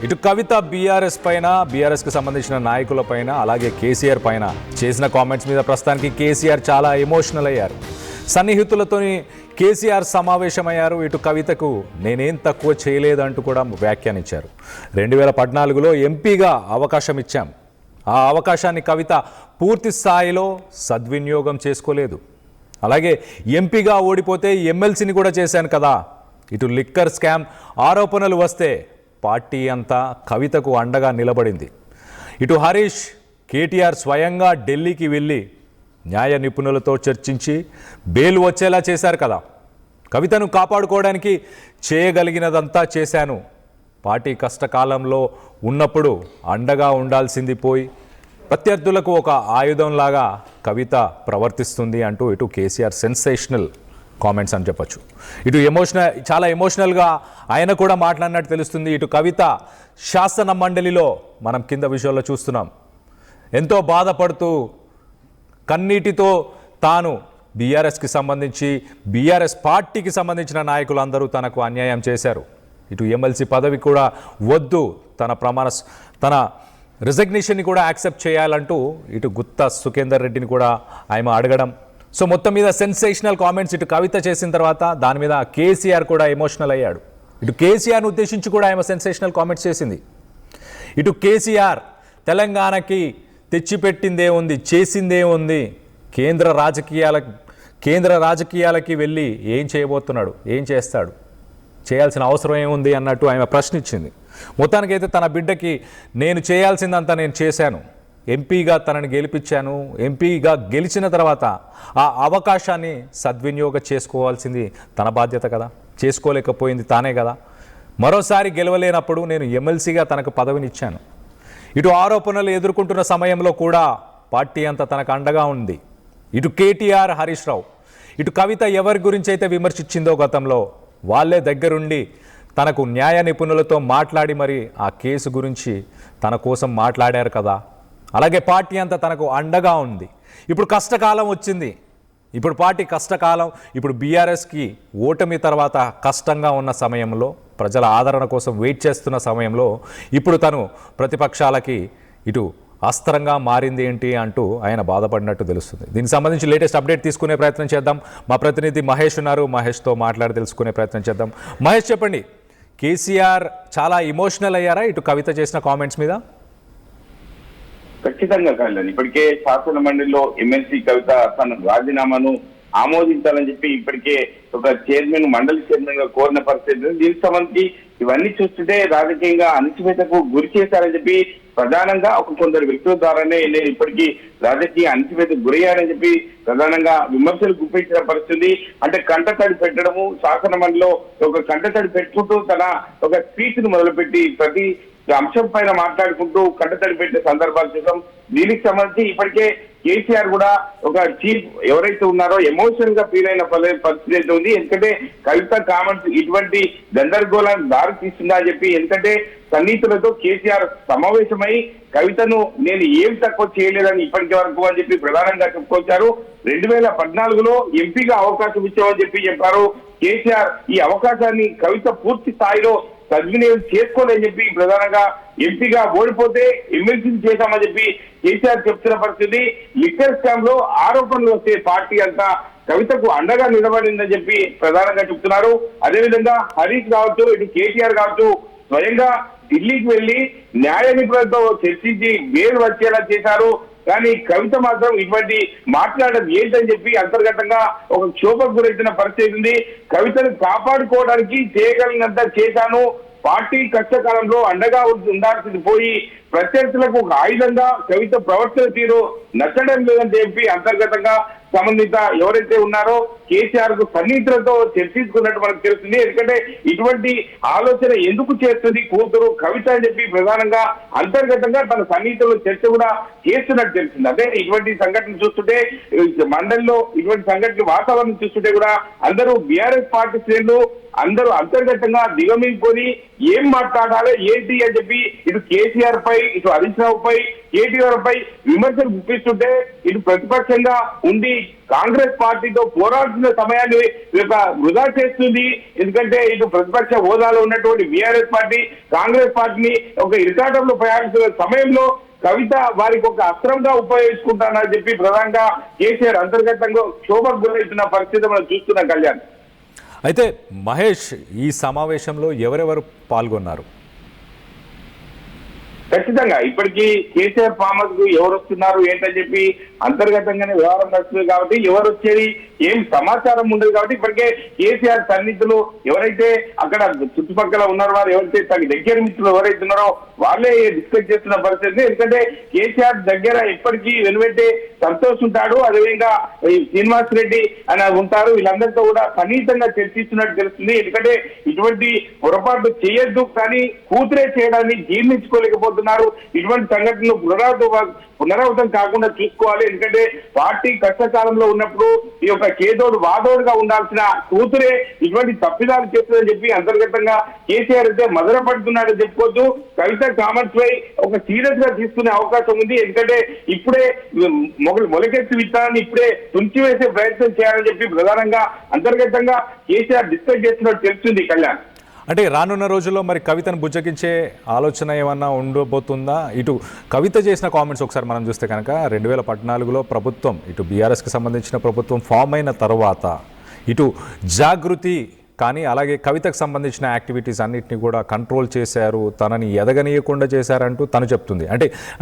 ఇటు కవిత బీఆర్ఎస్ పైన, బీఆర్ఎస్కి సంబంధించిన నాయకుల పైన, అలాగే కేసీఆర్ పైన చేసిన కామెంట్స్ మీద ప్రస్తుతానికి కేసీఆర్ చాలా ఎమోషనల్ అయ్యారు. సన్నిహితులతోని కేసీఆర్ సమావేశమయ్యారు. ఇటు కవితకు నేనేం తక్కువ చేయలేదంటూ కూడా వ్యాఖ్యానించారు. 2014లో ఎంపీగా అవకాశం ఇచ్చాం. ఆ అవకాశాన్ని కవిత పూర్తి స్థాయిలో సద్వినియోగం చేసుకోలేదు. అలాగే ఎంపీగా ఓడిపోతే ఎమ్మెల్సీని కూడా చేశాను కదా. ఇటు లిక్కర్ స్కామ్ ఆరోపణలు వస్తే పార్టీ అంతా కవితకు అండగా నిలబడింది. ఇటు హరీష్, కేటీఆర్ స్వయంగా ఢిల్లీకి వెళ్ళి న్యాయ నిపుణులతో చర్చించి బెయిల్ వచ్చేలా చేశారు కదా. కవితను కాపాడుకోవడానికి చేయగలిగినదంతా చేశాను. పార్టీ కష్టకాలంలో ఉన్నప్పుడు అండగా ఉండాల్సింది పోయి ప్రత్యర్థులకు ఒక ఆయుధంలాగా కవిత ప్రవర్తిస్తుంది అంటూ ఇటు కేసీఆర్ సెన్సేషనల్ కామెంట్స్ అని చెప్పచ్చు. ఇటు చాలా ఎమోషనల్గా ఆయన కూడా మాట్లాడినట్టు తెలుస్తుంది. ఇటు కవిత శాసన మండలిలో మనం కింద విషయాల్లో చూస్తున్నాం. ఎంతో బాధపడుతూ కన్నీటితో తాను బీఆర్ఎస్కి సంబంధించి, బీఆర్ఎస్ పార్టీకి సంబంధించిన నాయకులందరూ తనకు అన్యాయం చేశారు. ఇటు ఎమ్మెల్సీ పదవి కూడా వద్దు, తన రిజగ్నేషన్ని కూడా యాక్సెప్ట్ చేయాలంటూ ఇటు గుత్తా సుఖేందర్ రెడ్డిని కూడా ఆయన అడగడం. సో మొత్తం మీద సెన్సేషనల్ కామెంట్స్ ఇటు కవిత చేసిన తర్వాత దాని మీద కేసీఆర్ కూడా ఎమోషనల్ అయ్యాడు. ఇటు కేసీఆర్ను ఉద్దేశించి కూడా ఆయన సెన్సేషనల్ కామెంట్స్ చేసింది. ఇటు కేసీఆర్ తెలంగాణకి తెచ్చిపెట్టిందే ఉంది, చేసిందే ఉంది. కేంద్ర రాజకీయాలకి వెళ్ళి ఏం చేయబోతున్నాడు, ఏం చేస్తాడు, చేయాల్సిన అవసరం ఏముంది అన్నట్టు ఆయన ప్రశ్నించింది. మొత్తానికైతే తన బిడ్డకి నేను చేయాల్సిందంతా నేను చేశాను, ఎంపీగా తనని గెలిపించాను, ఎంపీగా గెలిచిన తర్వాత ఆ అవకాశాన్ని సద్వినియోగం చేసుకోవాల్సింది తన బాధ్యత కదా, చేసుకోలేకపోయింది తానే కదా. మరోసారి గెలవలేనప్పుడు నేను ఎమ్మెల్సీగా తనకు పదవినిచ్చాను. ఇటు ఆరోపణలు ఎదుర్కొంటున్న సమయంలో కూడా పార్టీ అంతా తనకు అండగా ఉంది. ఇటు కేటీఆర్, హరీష్ రావు, ఇటు కవిత ఎవరి గురించి అయితే విమర్శించిందో గతంలో వాళ్ళే దగ్గరుండి తనకు న్యాయ నిపుణులతో మాట్లాడి మరి ఆ కేసు గురించి తన కోసం మాట్లాడారు కదా. అలాగే పార్టీ అంతా తనకు అండగా ఉంది. ఇప్పుడు కష్టకాలం వచ్చింది, ఇప్పుడు పార్టీ కష్టకాలం, ఇప్పుడు బీఆర్ఎస్కి ఓటమి తర్వాత కష్టంగా ఉన్న సమయంలో, ప్రజల ఆదరణ కోసం వెయిట్ చేస్తున్న సమయంలో ఇప్పుడు తను ప్రతిపక్షాలకి ఇటు అస్త్రంగా మారింది ఏంటి అంటూ ఆయన బాధపడినట్టు తెలుస్తుంది. దీనికి సంబంధించి లేటెస్ట్ అప్డేట్ తీసుకునే ప్రయత్నం చేద్దాం. మా ప్రతినిధి మహేష్ ఉన్నారు, మహేష్తో మాట్లాడి తెలుసుకునే ప్రయత్నం చేద్దాం. మహేష్ చెప్పండి, కేసీఆర్ చాలా ఇమోషనల్ అయ్యారా ఇటు కవిత చేసిన కామెంట్స్ మీద? ఖచ్చితంగా కళ్యాణ్, ఇప్పటికే శాసన మండలిలో ఎమ్మెల్సీ కవిత తన రాజీనామాను ఆమోదించాలని చెప్పి ఇప్పటికే ఒక మండలి చైర్మన్ గా కోరిన పరిస్థితి. దీనికి సంబంధించి ఇవన్నీ చూస్తుంటే రాజకీయంగా అణచివేతకు గురి చేశారని చెప్పి ప్రధానంగా కొందరు వ్యక్తుల ద్వారానే నేను ఇప్పటికీ రాజకీయ అణచివేతకు గురయ్యారని చెప్పి ప్రధానంగా విమర్శలు గుప్పించిన పరిస్థితి. అంటే కంటతడి పెట్టడము, శాసన మండలిలో ఒక కంటతడి పెట్టుకుంటూ తన ఒక స్పీచ్ ను మొదలుపెట్టి ప్రతి అంశం పైన మాట్లాడుకుంటూ కంటతడి పెట్టే సందర్భాలు చూసాం. దీనికి సంబంధించి ఇప్పటికే కేసీఆర్ కూడా ఒక చీఫ్ ఎవరైతే ఉన్నారో ఎమోషనల్ గా ఫీల్ అయిన పరిస్థితి అయితే ఉంది. ఎందుకంటే కవిత కామెంట్స్ ఇటువంటి గందరగోళానికి దారి తీస్తుందా అని చెప్పి, ఎందుకంటే సన్నిహితులతో కేసీఆర్ సమావేశమై కవితను నేను ఏం తక్కువ చేయలేదని ఇప్పటికి వరకు అని చెప్పి ప్రధానంగా చెప్పుకొచ్చారు. 2014లో ఎంపీగా అవకాశం ఇచ్చామని చెప్పారు కేసీఆర్. ఈ అవకాశాన్ని కవిత పూర్తి స్థాయిలో సద్వినియోగం చేసుకోలేని చెప్పి ప్రధానంగా ఎంపీగా ఓడిపోతే ఎమ్మెల్సీని చేశామని చెప్పి కేసీఆర్ చెప్తున్న పరిస్థితి. లిక్కర్ స్కామ్ లో ఆరోపణలు వస్తే పార్టీ అంతా కవితకు అండగా నిలబడిందని చెప్పి ప్రధానంగా చెప్తున్నారు. అదేవిధంగా హరీష్ కావచ్చు, ఇటు కేటీఆర్ కావచ్చు స్వయంగా ఢిల్లీకి వెళ్లి న్యాయ నిపుణులతో చర్చించి బెయిల్ వచ్చేలా చేశారు. కానీ కవిత మాత్రం ఇటువంటి మాట్లాడడం ఏంటని చెప్పి అంతర్గతంగా ఒక క్షోభకు గురైన పరిస్థితి ఉంది. కవితను కాపాడుకోవడానికి చేయగలిగినంత చేశాను, పార్టీ కష్టకాలంలో అండగా ఉండాల్సింది పోయి ప్రత్యర్థులకు ఒక ఆయుధంగా కవిత ప్రవర్తన తీరు నచ్చడం లేదని చెప్పి అంతర్గతంగా సంబంధిత ఎవరైతే ఉన్నారో కేసీఆర్ కు సన్నిహితులతో చర్చించుకున్నట్టు మనకు తెలుస్తుంది. ఎందుకంటే ఇటువంటి ఆలోచన ఎందుకు చేస్తుంది కూతురు కవిత అని చెప్పి ప్రధానంగా అంతర్గతంగా తన సన్నిహితులు చర్చ కూడా చేస్తున్నట్టు తెలిసింది. అదే ఇటువంటి సంఘటనలు చూస్తుంటే మండలిలో ఇటువంటి సంఘటన వాతావరణం చూస్తుంటే కూడా అందరూ బీఆర్ఎస్ పార్టీ శ్రేణులు అందరూ అంతర్గతంగా దిగమింగుకొని ఏం మాట్లాడాలి ఏంటి అని చెప్పి ఇటు కేసీఆర్ పై ఇటు హరీష్ రావు పై కేటీఆర్ పై విమర్శలు గుప్పిస్తుంటే ఇటు ప్రతిపక్షంగా ఉండి కాంగ్రెస్ పార్టీతో పోరాడుతున్న సమయాన్ని వృధా చేస్తుంది. ఎందుకంటే ఇటు ప్రతిపక్ష హోదాలో ఉన్నటువంటి బీఆర్ఎస్ పార్టీ కాంగ్రెస్ పార్టీని ఒక ఇరకాటంలో ప్రయాణిస్తున్న సమయంలో కవిత వారికి ఒక అస్త్రంగా ఉపయోగించుకుంటానని చెప్పి ప్రధానంగా కేసీఆర్ అంతర్గతంగా క్షోభకు గురవుతున్న పరిస్థితి మనం చూస్తున్నాం. కళ్యాణ్, అయితే మహేష్, ఈ సమావేశంలో ఎవరెవరు పాల్గొన్నారు? ఖచ్చితంగా ఇప్పటికీ కేసీఆర్ ఫార్మర్స్ కు ఎవరు వస్తున్నారు ఏంటని చెప్పి అంతర్గతంగానే వ్యవహారం నడుస్తుంది కాబట్టి ఎవరు వచ్చేది ఏం సమాచారం ఉండదు కాబట్టి ఇప్పటికే కేసీఆర్ సన్నిహితులు ఎవరైతే అక్కడ చుట్టుపక్కల ఉన్నారో వారు ఎవరైతే తన దగ్గర మిత్రులు ఎవరైతే ఉన్నారో వాళ్ళే డిస్కస్ చేస్తున్న పరిస్థితి. ఎందుకంటే కేసీఆర్ దగ్గర ఎప్పటికీ వెనువెంటే సంతోష్ ఉంటాడు, అదేవిధంగా శ్రీనివాస్ రెడ్డి అని ఉంటారు. వీళ్ళందరితో కూడా సన్నిహితంగా చర్చిస్తున్నట్టు తెలుస్తుంది. ఎందుకంటే ఇటువంటి పొరపాటు చేయొద్దు, కానీ కూతురే చేయడాన్ని జీర్ణించుకోలేకపోతున్నారు. ఇటువంటి సంఘటనలు పునరావృతం కాకుండా చూసుకోవాలి. ఎందుకంటే పార్టీ కష్టకాలంలో ఉన్నప్పుడు ఈ యొక్క చేదోడు వాదోడుగా ఉండాల్సిన కూతురే ఇటువంటి తప్పిదాలు చేస్తుందని చెప్పి అంతర్గతంగా కేసీఆర్ అయితే మదనపడుతున్నాడని చెప్పుకోవచ్చు. కవిత కామెంట్స్ పై ఒక సీరియస్ గా తీసుకునే అవకాశం ఉంది. ఎందుకంటే ఇప్పుడే మొలకెత్తి విత్తనాన్ని ఇప్పుడే తుంచివేసే ప్రయత్నం చేయాలని చెప్పి ప్రధానంగా అంతర్గతంగా కేసీఆర్ డిస్కస్ చేస్తున్నట్టు తెలుస్తుంది. కళ్యాణ్, అంటే రానున్న రోజుల్లో మరి కవితను బుజ్జగించే ఆలోచన ఏమన్నా ఉండబోతుందా? ఇటు కవిత చేసిన కామెంట్స్ ఒకసారి మనం చూస్తే కనుక 2014లో ప్రభుత్వం ఇటు బీఆర్ఎస్కి సంబంధించిన ప్రభుత్వం ఫామ్ అయిన తర్వాత ఇటు జాగృతి కానీ అలాగే కవితకు సంబంధించిన యాక్టివిటీస్ అన్నిటిని కూడా కంట్రోల్ చేశారు, తనని ఎదగనీయకుండా చేశారంటూ తను చెప్తుంది.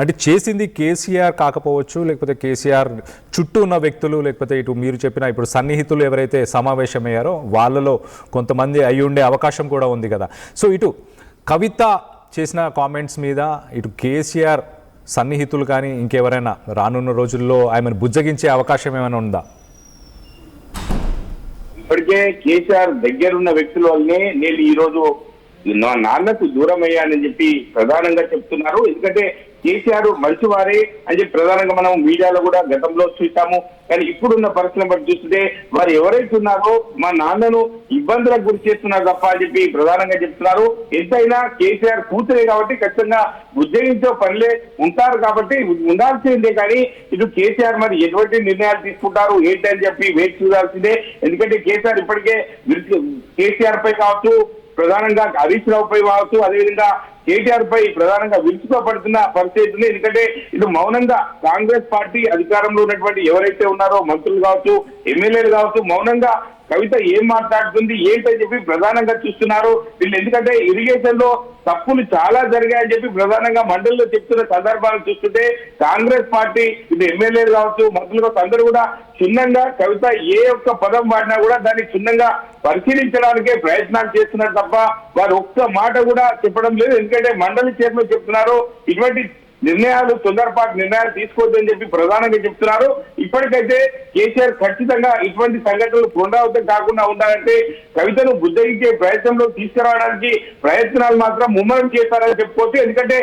అంటే చేసింది కేసీఆర్ కాకపోవచ్చు, లేకపోతే కేసీఆర్ చుట్టూ ఉన్న వ్యక్తులు, లేకపోతే ఇటు మీరు చెప్పిన ఇప్పుడు సన్నిహితులు ఎవరైతే సమావేశమయ్యారో వాళ్ళలో కొంతమంది అయి ఉండే అవకాశం కూడా ఉంది కదా. సో ఇటు కవిత చేసిన కామెంట్స్ మీద ఇటు కేసీఆర్ సన్నిహితులు కానీ ఇంకెవరైనా రానున్న రోజుల్లో ఆమెను బుజ్జగించే అవకాశం ఏమైనా ఉందా? ఇప్పటికే కేసీఆర్ దగ్గరున్న వ్యక్తుల వల్లనే నేను ఈ రోజు నా నాన్నకు దూరం అయ్యానని చెప్పి ప్రధానంగా చెప్తున్నారు. ఎందుకంటే కేసీఆర్ మంచివారే అని చెప్పి ప్రధానంగా మనం మీడియాలో కూడా గతంలో చూసాము. కానీ ఇప్పుడున్న పరిస్థితులను బట్టి చూస్తుంటే వారు ఎవరైతే ఉన్నారో మా నాన్నను ఇబ్బందులకు గురి చేస్తున్నారు తప్ప అని చెప్పి ప్రధానంగా చెప్తున్నారు. ఎంతైనా కేసీఆర్ కూతురే కాబట్టి ఖచ్చితంగా ఉద్యోగించే పనులే ఉంటారు కాబట్టి ఉండాల్సిందే. కానీ ఇటు కేసీఆర్ మరి ఎటువంటి నిర్ణయాలు తీసుకుంటారు ఏంటని చెప్పి వేచి చూడాల్సిందే. ఎందుకంటే కేసీఆర్ ఇప్పటికే కేసీఆర్ పై కావచ్చు, ప్రధానంగా హరీష్ రావు పై కావచ్చు, అదేవిధంగా కేటీఆర్ పై ప్రధానంగా విరుచుకోబడుతున్న పరిస్థితి ఉంది. ఎందుకంటే ఇటు మౌనంగా కాంగ్రెస్ పార్టీ అధికారంలో ఉన్నటువంటి ఎవరైతే ఉన్నారో మంత్రులు కావచ్చు, ఎమ్మెల్యేలు కావచ్చు, మౌనంగా కవిత ఏం మాట్లాడుతుంది ఏంటని చెప్పి ప్రధానంగా చూస్తున్నారు వీళ్ళు. ఎందుకంటే ఇరిగేషన్ లో తప్పులు చాలా జరిగాయని చెప్పి ప్రధానంగా మండలిలో చెప్తున్న సందర్భాలు చూస్తుంటే కాంగ్రెస్ పార్టీ ఇటు ఎమ్మెల్యేలు కావచ్చు, మంత్రులు కావచ్చు, అందరూ కూడా క్షుణ్ణంగా కవిత ఏ ఒక్క పదం వాడినా కూడా దాన్ని క్షుణ్ణంగా పరిశీలించడానికే ప్రయత్నాలు చేస్తున్నారు తప్ప వారు ఒక్క మాట కూడా చెప్పడం లేదు. ఎందుకంటే మండలి చైర్మన్ చెప్తున్నారు ఇటువంటి నిర్ణయాలు తొందరపాటు నిర్ణయాలు తీసుకోవద్దని చెప్పి ప్రధానంగా చెప్తున్నారు. ఇప్పటికైతే కేసీఆర్ ఖచ్చితంగా ఇటువంటి సంఘటనలు పునరావృతం కాకుండా ఉండాలంటే కవితను బుద్ధగించే ప్రయత్నంలో తీసుకురావడానికి ప్రయత్నాలు మాత్రం ముమ్మరం చేస్తారని చెప్పుకోవచ్చు. ఎందుకంటే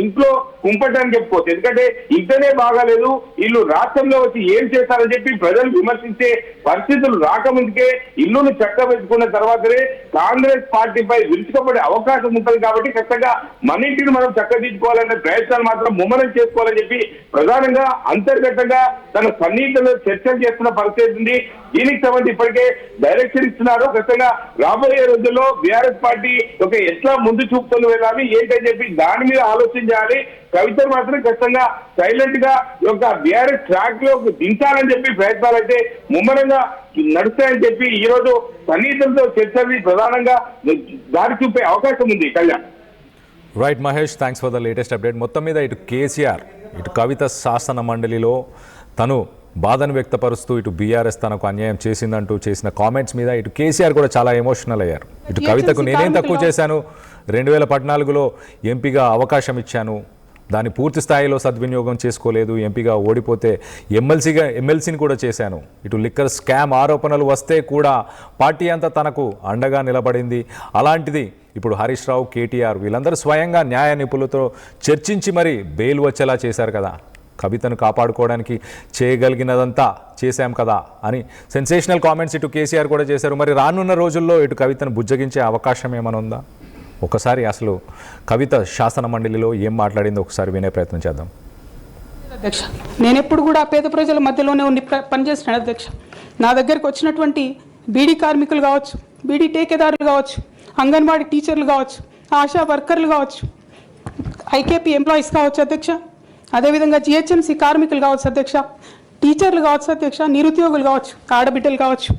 ఇంట్లో కుంపటని చెప్పుకోవచ్చు. ఎందుకంటే ఇంటనే బాగాలేదు, వీళ్ళు రాష్ట్రంలో వచ్చి ఏం చేస్తారని చెప్పి ప్రజలు విమర్శించే పరిస్థితులు రాకముందుకే ఇల్లును చక్కబెట్టుకున్న తర్వాతనే కాంగ్రెస్ పార్టీపై విరుచుకోబడే అవకాశం ఉంటుంది. కాబట్టి ఖచ్చితంగా మన ఇంటిని మనం చక్కదిద్దుకోవాలనే ప్రయత్నాలు మాత్రం ముమ్మరం చేసుకోవాలని చెప్పి ప్రధానంగా అంతర్గతంగా తన సన్నిహితులు చర్చలు చేస్తున్న పరిస్థితి ఉంది. దీనికి సంబంధించి ఇప్పటికే డైరెక్షన్ ఇస్తున్నారు. ఖచ్చితంగా రాబోయే రోజుల్లో బీఆర్ఎస్ పార్టీ ఒక ఎట్లా ముందు చూపుతూ వెళ్ళాలి ఏంటని చెప్పి దాని మీద ఆలోచన చేయాలి. కవితను మాత్రం ఖచ్చితంగా సైలెంట్ గా ఒక బీఆర్ఎస్ ట్రాక్ లో దించాలని చెప్పి ప్రయత్నాలు అయితే ముమ్మరంగా నడుస్తాయని చెప్పి ఈ రోజు సన్నిహితులతో చర్చలు ప్రధానంగా దారి చూపే అవకాశం ఉంది. Kalyan, right Mahesh, thanks for the latest update. మొత్తం మీద ఇటు కేసీఆర్ ఇటు కవిత శాసన మండలిలో తను బాధను వ్యక్తపరుస్తూ ఇటు బీఆర్ఎస్ తనకు అన్యాయం చేసిందంటూ చేసిన కామెంట్స్ మీద ఇటు కేసీఆర్ కూడా చాలా ఎమోషనల్ అయ్యారు. ఇటు కవితకు నేనేం తక్కువ చేశాను, 2014లో ఎంపీగా అవకాశం ఇచ్చాను, దాన్ని పూర్తి స్థాయిలో సద్వినియోగం చేసుకోలేదు, ఎంపీగా ఓడిపోతే ఎమ్మెల్సీని కూడా చేశాను, ఇటు లిక్కర్ స్కామ్ ఆరోపణలు వస్తే కూడా పార్టీ అంతా తనకు అండగా నిలబడింది. అలాంటిది ఇప్పుడు హరీష్ రావు, కేటీఆర్ వీళ్ళందరూ స్వయంగా న్యాయ నిపుణులతో చర్చించి మరి బెయిల్ వచ్చేలా చేశారు కదా. కవితను కాపాడుకోవడానికి చేయగలిగినదంతా చేశాం కదా అని సెన్సేషనల్ కామెంట్స్ ఇటు కేసీఆర్ కూడా చేశారు. మరి రానున్న రోజుల్లో ఇటు కవితను బుజ్జగించే అవకాశం ఏమైనా ఉందా? ఒకసారి అసలు కవిత శాసన మండలిలో ఏం మాట్లాడిందో ఒకసారి వినే ప్రయత్నం చేద్దాం. అధ్యక్ష, నేను ఎప్పుడు కూడా పేద ప్రజల మధ్యలోనే ఉండి పనిచేస్తున్నాను అధ్యక్ష. నా దగ్గరికి వచ్చినటువంటి బీడీ కార్మికులు కావచ్చు, బీడీ టేకేదారులు కావచ్చు, అంగన్వాడీ టీచర్లు కావచ్చు, ఆశా వర్కర్లు కావచ్చు, ఐకేపీ ఎంప్లాయీస్ కావచ్చు అధ్యక్ష, అదేవిధంగా జిహెచ్ఎంసీ కార్మికులు కావచ్చు అధ్యక్ష, టీచర్లు కావచ్చు అధ్యక్ష, నిరుద్యోగులు కావచ్చు, ఆడబిడ్డలు కావచ్చు,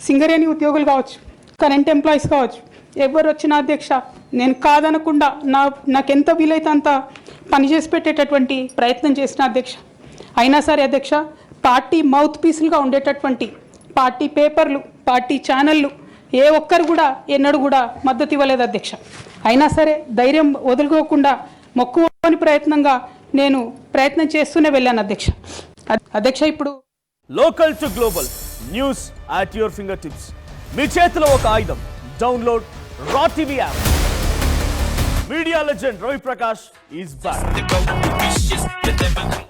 సింగరేణి ఉద్యోగులు కావచ్చు, కరెంట్ ఎంప్లాయీస్ కావచ్చు, ఎవరు వచ్చినా అధ్యక్ష నేను కాదనకుండా నాకెంత వీలైతే అంత పనిచేసి పెట్టేటటువంటి ప్రయత్నం చేసిన అధ్యక్ష. అయినా సరే అధ్యక్ష, పార్టీ మౌత్ పీసులుగా ఉండేటటువంటి పార్టీ పేపర్లు, పార్టీ ఛానళ్ళు ఏ ఒక్కరు కూడా ఎన్నడూ కూడా మద్దతు ఇవ్వలేదు అధ్యక్ష. అయినా సరే ధైర్యం వదులుకోకుండా మొక్కువని ప్రయత్నంగా నేను ప్రయత్నం చేస్తూనే వెళ్ళాను అధ్యక్ష. అధ్యక్ష, ఇప్పుడు local to global news at your fingertips. మీ చేతిలో ఒక ఆయుధం. Download Raa TV app. Media legend Ravi Prakash is back.